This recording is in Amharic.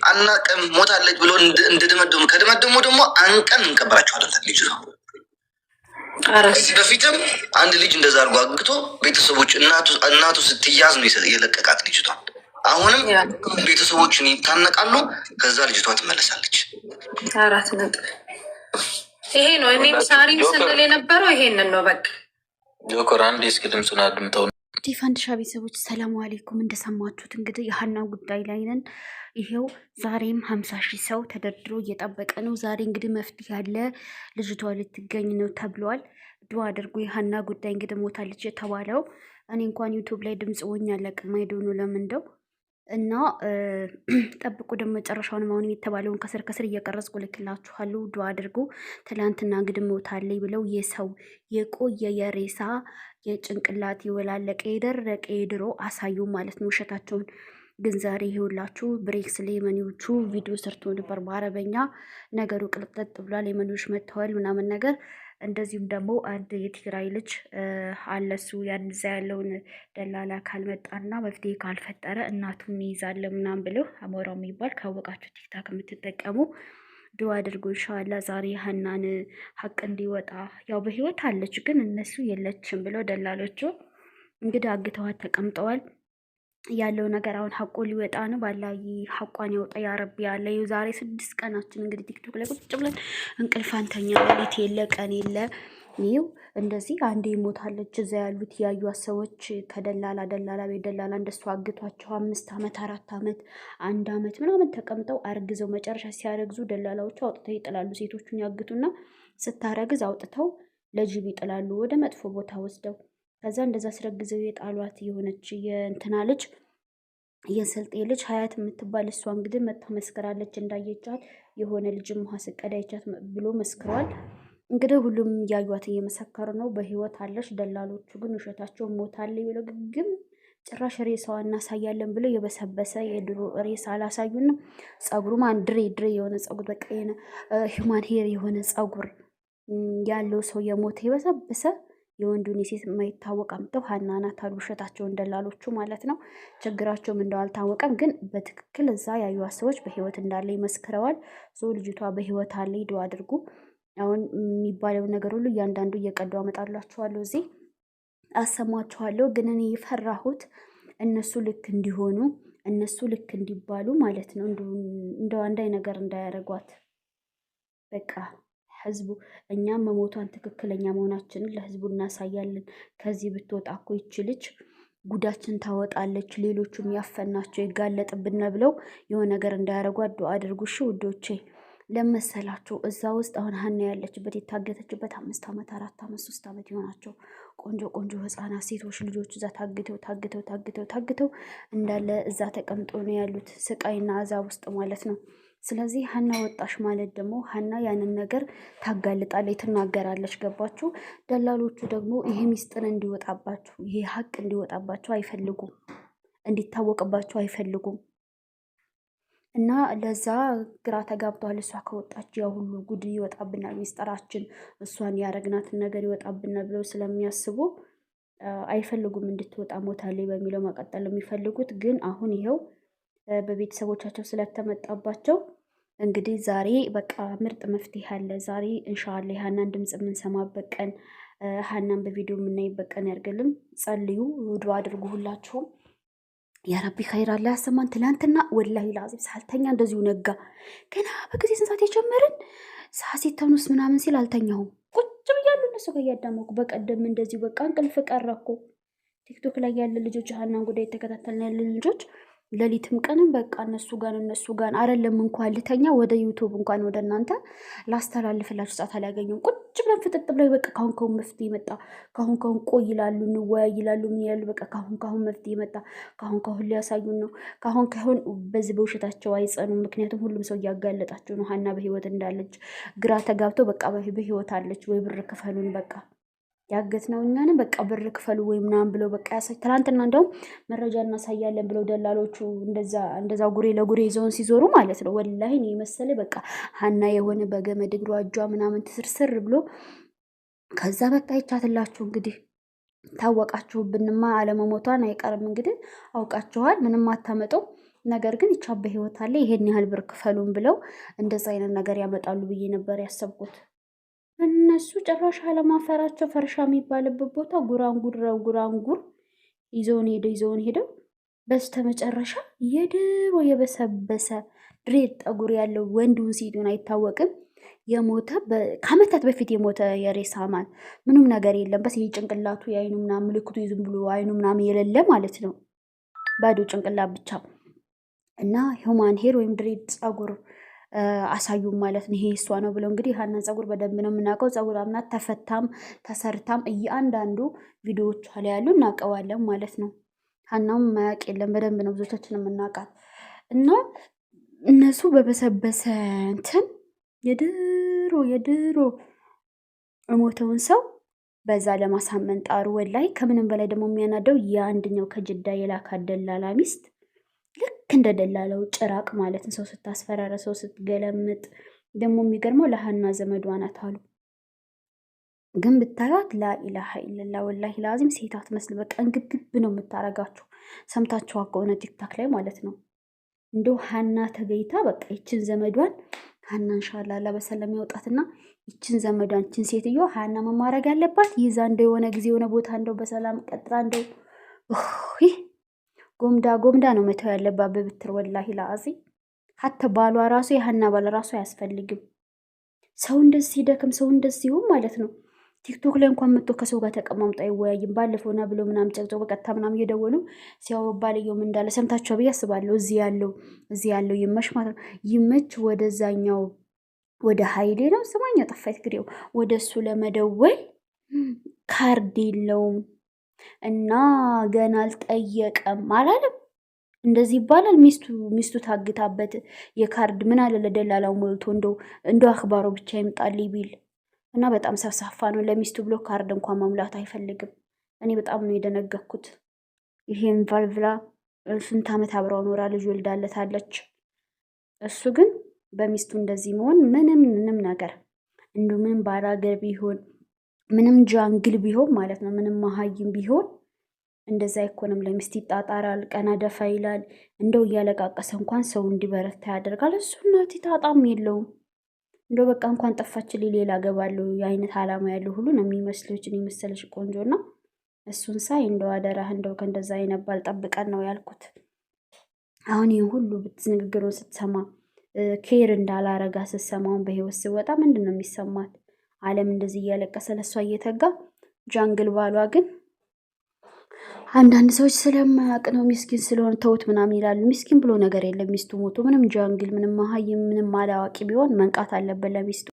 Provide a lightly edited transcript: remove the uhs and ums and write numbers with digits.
አናቀም ሞታለች ብሎ እንደደመደሙ ከደመደሙ ደግሞ አንቀን እንቀበራቸዋለን ልጅ ነው። ከዚህ በፊትም አንድ ልጅ እንደዛ አድርጎ አግቶ ቤተሰቦች እናቱ ስትያዝ ነው የለቀቃት ልጅቷ። አሁንም ቤተሰቦችን ይታነቃሉ። ከዛ ልጅቷ ትመለሳለች። 4 ነጥብ ይሄ ነው። እኔም ሳሪም ስንል የነበረው ይሄንን ነው። በቃ ጆከር አንዴ እስኪ ድምፁን አድምጠው። ፋንድሻ ቤተሰቦች ሰላሙ አሌይኩም። እንደሰማችሁት እንግዲህ የሀና ጉዳይ ላይ ነን። ይሄው ዛሬም 50,000 ሰው ተደርድሮ እየጠበቀ ነው። ዛሬ እንግዲህ መፍትሄ ያለ ልጅቷ ልትገኝ ነው ተብሏል። ዱአ አድርጉ። የሀና ጉዳይ እንግዲህ ሞታለች የተባለው እኔ እንኳን ዩቱብ ላይ ድምፅ ሆኜ አለቅም አይዶኑ ለምንደው እና ጠብቁ ደግሞ መጨረሻውን አሁን የተባለውን ከስር ከስር እየቀረጽኩ ልክላችኋለሁ። ዱአ አድርጉ። ትላንትና እንግዲህ ሞታለች ብለው የሰው የቆየ የሬሳ የጭንቅላት የወላለቀ የደረቀ የድሮ አሳዩ ማለት ነው ውሸታቸውን። ግን ዛሬ ይኸውላችሁ ብሬክስ ለየመኒዎቹ ቪዲዮ ሰርቶ ነበር በአረበኛ። ነገሩ ቅልጥጥ ብሏል። የመኒዎች መጥተዋል ምናምን ነገር። እንደዚሁም ደግሞ አንድ የትግራይ ልጅ አለሱ ያንዛ ያለውን ደላላ ካልመጣና መፍትሄ ካልፈጠረ እናቱን ይይዛለን ምናምን ብለው አሞራው የሚባል ካወቃችሁ ቲክታክ የምትጠቀሙ ዱአ አድርጎ ኢንሻአላ ዛሬ ሀናን ሀቅ እንዲወጣ። ያው በህይወት አለች ግን እነሱ የለችም ብለው ደላሎቹ እንግዲህ አግተዋት ተቀምጠዋል። ያለው ነገር አሁን ሀቁ ሊወጣ ነው። ባላይ ሀቋን ያውጣ ያረብ ያለ ዛሬ 6 ቀናችን እንግዲህ ቲክቶክ ላይ ቁጭ ብለን እንቅልፍ አንተኛ ሌሊት የለ ቀን የለ ይው እንደዚህ አንዴ ሞታለች። እዛ ያሉት ያዩት ሰዎች ከደላላ ቤት ደላላ እንደሱ አግቷቸው 5 ዓመት 4 ዓመት 1 ዓመት ምናምን ተቀምጠው አርግዘው መጨረሻ ሲያረግዙ ደላላዎቹ አውጥተው ይጥላሉ። ሴቶቹን ያግቱና ስታረግዝ አውጥተው ለጅብ ይጥላሉ ወደ መጥፎ ቦታ ወስደው። ከዛ እንደዛ አስረግዘው የጣሏት የሆነች የእንትና ልጅ የስልጤ ልጅ ሀያት የምትባል እሷ እንግዲህ መታ መስከራለች። እንዳየቻት የሆነ ልጅ ውሃ ስቀዳይቻት ብሎ መስክሯል። እንግዲህ ሁሉም ያዩት እየመሰከሩ ነው። በህይወት አለች። ደላሎቹ ግን ውሸታቸው ሞታለች ብለው ግን ጭራሽ ሬሳዋ እናሳያለን ብለው የበሰበሰ የድሮ ሬሳ አላሳዩን። ጸጉሩ ማን ድሬ የሆነ ጸጉር በቃ ሂውማን ሄር የሆነ ጸጉር ያለው ሰው የሞተ የበሰበሰ የወንዱን የሴት የማይታወቅ አምጥተው ሀና ናት አሉ። ውሸታቸውን ደላሎቹ ማለት ነው። ችግራቸውም እንደው አልታወቀም። ግን በትክክል እዛ ያዩት ሰዎች በህይወት እንዳለ ይመስክረዋል። ሰው ልጅቷ በህይወት አለ። ዱአ አድርጉ። አሁን የሚባለው ነገር ሁሉ እያንዳንዱ እየቀዱ አመጣላችኋለሁ፣ እዚህ አሰማችኋለሁ። ግን እኔ የፈራሁት እነሱ ልክ እንዲሆኑ እነሱ ልክ እንዲባሉ ማለት ነው። እንደው አንዳይ ነገር እንዳያረጓት በቃ ህዝቡ እኛም መሞቷን ትክክለኛ መሆናችንን ለህዝቡ እናሳያለን። ከዚህ ብትወጣ እኮ ይች ልጅ ጉዳችን ታወጣለች፣ ሌሎቹም ያፈናቸው ይጋለጥብን ብለው የሆነ ነገር እንዳያረጓት ዱአ አድርጉ እሺ ውዶቼ። ለመሰላቸው እዛ ውስጥ አሁን ሀና ያለችበት የታገተችበት 5 ዓመት 4 ዓመት 3 ዓመት የሆናቸው ቆንጆ ህፃናት ሴቶች ልጆች እዛ ታግተው እንዳለ እዛ ተቀምጦ ነው ያሉት፣ ስቃይና አዛብ ውስጥ ማለት ነው። ስለዚህ ሀና ወጣሽ ማለት ደግሞ ሀና ያንን ነገር ታጋልጣለች፣ ትናገራለች። ገባችሁ? ደላሎቹ ደግሞ ይሄ ሚስጥር እንዲወጣባችሁ ይሄ ሀቅ እንዲወጣባችሁ አይፈልጉም፣ እንዲታወቅባችሁ አይፈልጉም። እና ለዛ ግራ ተጋብተዋል። እሷ ከወጣች ያው ሁሉ ጉድ ይወጣብናል፣ ሚስጥራችን እሷን ያረግናትን ነገር ይወጣብናል ብለው ስለሚያስቡ አይፈልጉም እንድትወጣ ሞታለች በሚለው መቀጠል የሚፈልጉት። ግን አሁን ይኸው በቤተሰቦቻቸው ስለተመጣባቸው እንግዲህ ዛሬ በቃ ምርጥ መፍትሄ አለ። ዛሬ ኢንሻአላህ የሀናን ድምፅ የምንሰማበት ቀን፣ ሀናን በቪዲዮ የምናይበት ቀን ያርግልን። ጸልዩ፣ ዱአ አድርጉ ሁላችሁም። ያረቢ ኸይር አላህ ያሰማን። ትላንትና ወላሂ ላዚም ሳልተኛ እንደዚሁ ነጋ። ገና በጊዜ ስንት ሰዓት የጀመርን ሳሴተኑስ ምናምን ሲል አልተኛሁም። ቁጭ ብያለሁ እነሱ ጋር እያዳመኩ። በቀደም እንደዚሁ በቃ እንቅልፍ ቀረኩ። ቲክቶክ ላይ ያለ ልጆች ሀናን ጉዳይ የተከታተልን ያለ ልጆች ሌሊትም ቀንም በቃ እነሱ ጋር አይደለም እንኳን ልተኛ ወደ ዩቱብ እንኳን ወደ እናንተ ላስተላልፍላችሁ ሰዓት አላገኘሁም። ቁጭ ብለን ፍጥጥ ብለን በቃ ካሁን መፍትሄ መጣ፣ ካሁን ቆይ ይላሉ፣ እንወያይ ይላሉ፣ ምን ይላሉ። በቃ ካሁን መፍትሄ መጣ፣ ካሁን ሊያሳዩን ነው። ካሁን በዚህ በውሸታቸው አይጸኑም። ምክንያቱም ሁሉም ሰው እያጋለጣቸው ነው። ሀና በህይወት እንዳለች ግራ ተጋብተው በቃ በህይወት አለች ወይ ብር ክፈሉን በቃ ያገት ነው እኛንም በቃ ብር ክፈሉ ወይ ምናምን ብለው በቃ ያሳይ። ትናንትና እንደውም መረጃ እናሳያለን ብለው ደላሎቹ እንደዛ ጉሬ ለጉሬ ይዘውን ሲዞሩ ማለት ነው። ወላሂ ነው የመሰለ በቃ ሀና የሆነ በገመድ እግሯ እጇ ምናምን ትስርስር ብሎ ከዛ በቃ ይቻትላችሁ እንግዲህ ታወቃችሁብንማ። አለመሞቷን አይቀርም እንግዲህ አውቃችኋል። ምንም አታመጡም። ነገር ግን ይቻ በህይወት አለ ይሄን ያህል ብር ክፈሉን ብለው እንደዛ አይነት ነገር ያመጣሉ ብዬ ነበር ያሰብኩት። እነሱ ጭራሽ አለማፈራቸው ፈርሻ የሚባልበት ቦታ ጉራንጉር ይዘውን ሄደው በስተመጨረሻ የድሮ የበሰበሰ ድሬድ ጠጉር ያለው ወንዱን ሴቱን አይታወቅም የሞተ ከአመታት በፊት የሞተ የሬሳ ማን ምንም ነገር የለም። በስ ጭንቅላቱ የአይኑ ምናምን ምልክቱ ዝም ብሎ አይኑ ምናምን የሌለ ማለት ነው፣ ባዶ ጭንቅላት ብቻ እና ሂውማን ሄር ወይም ድሬድ ጸጉር አሳዩም ማለት ነው። ይሄ እሷ ነው ብለው እንግዲህ ሀናን ጸጉር በደንብ ነው የምናውቀው። ጸጉር አምናት ተፈታም ተሰርታም እያንዳንዱ ቪዲዮዎች ላይ ያሉ እናውቀዋለን ማለት ነው። ሀናም ማያውቅ የለም፣ በደንብ ነው ብዙዎቻችን የምናውቃት። እና እነሱ በበሰበሰ እንትን የድሮ የሞተውን ሰው በዛ ለማሳመን ጣሩ። ወላይ ከምንም በላይ ደግሞ የሚያናደው የአንደኛው ከጅዳ የላካት ደላላ ሚስት ልክ እንደ ደላላው ጭራቅ ማለት ነው። ሰው ስታስፈራረ፣ ሰው ስትገለምጥ። ደግሞ የሚገርመው ለሀና ዘመዷ ናት አሉ። ግን ብታዩት ላኢላሃ ኢለላ ወላሂ ላዚም ሴት አትመስል። በቃ እንግብግብ ነው የምታረጋችሁ። ሰምታችሁ ከሆነ ቲክታክ ላይ ማለት ነው። እንደው ሀና ተገይታ በቃ ይችን ዘመዷን ሀና እንሻላ አላህ በሰላም ያውጣትና ይችን ዘመዷን ይችን ሴትዮ ሀና መማረግ ያለባት ይዛ እንደው የሆነ ጊዜ የሆነ ቦታ እንደው በሰላም ቀጥራ እንደው ጎምዳ ነው መተው ያለባት በብትር ወላሂ ላዚ ሀተ ባሏ ራሱ የሀና ባል ራሱ አያስፈልግም። ሰው እንደዚህ ሲደክም ሰው እንደዚህ ሲሆን ማለት ነው። ቲክቶክ ላይ እንኳን መጥቶ ከሰው ጋር ተቀማምጦ አይወያይም። ባለፈው ና ብሎ ምናምን ጨቅጨቅ በቀጥታ ምናምን እየደወሉ ሲያወሩ ባልየውም እንዳለ ሰምታችኋል ብዬ አስባለሁ። እዚህ ያለው ይመች ማለት ነው። ይመች ወደዛኛው ወደ ሀይሌ ነው ስማኛ ጠፋት ግሬው ወደ እሱ ለመደወል ካርድ የለውም እና ገና አልጠየቀም አላለም። እንደዚህ ይባላል። ሚስቱ ታግታበት የካርድ ምን አለ ለደላላው ሞልቶ እንደው አክባሮ ብቻ ይምጣል ቢል እና በጣም ሰፍሳፋ ነው። ለሚስቱ ብሎ ካርድ እንኳን መሙላት አይፈልግም። እኔ በጣም ነው የደነገኩት። ይሄን ቫልቭላ ስንት ዓመት አብረው ኖራ ልጅ ወልዳለታለች። እሱ ግን በሚስቱ እንደዚህ መሆን ምንም ነገር እንደው ምንም ባራገር ቢሆን ምንም ጃንግል ቢሆን ማለት ነው ምንም መሀይም ቢሆን እንደዛ አይኮንም። ለሚስት ይጣጣራል፣ ቀና ደፋ ይላል። እንደው እያለቃቀሰ እንኳን ሰው እንዲበረታ ያደርጋል። እሱ እናቴ ታጣም የለውም። እንደው በቃ እንኳን ጠፋችልኝ ሌላ ገባለሁ የአይነት አላማ ያለው ሁሉ ነው የሚመስልች የመሰለሽ ቆንጆና እሱን ሳይ እንደው አደራህ እንደው ከእንደዛ አይነት ባል ጠብቀን ነው ያልኩት። አሁን ይህ ሁሉ ንግግሩን ስትሰማ ኬር እንዳላረጋ ስትሰማውን በህይወት ስወጣ ምንድን ነው የሚሰማት? አለም እንደዚህ እያለቀሰ ለእሷ እየተጋ ጃንግል ባሏ ግን አንዳንድ ሰዎች ስለማያውቅ ነው ሚስኪን ስለሆነ ተውት ምናምን ይላሉ። ሚስኪን ብሎ ነገር የለም። ሚስቱ ሞቶ ምንም ጃንግል ምንም መሀይም ምንም አላዋቂ ቢሆን መንቃት አለበት ለሚስቱ።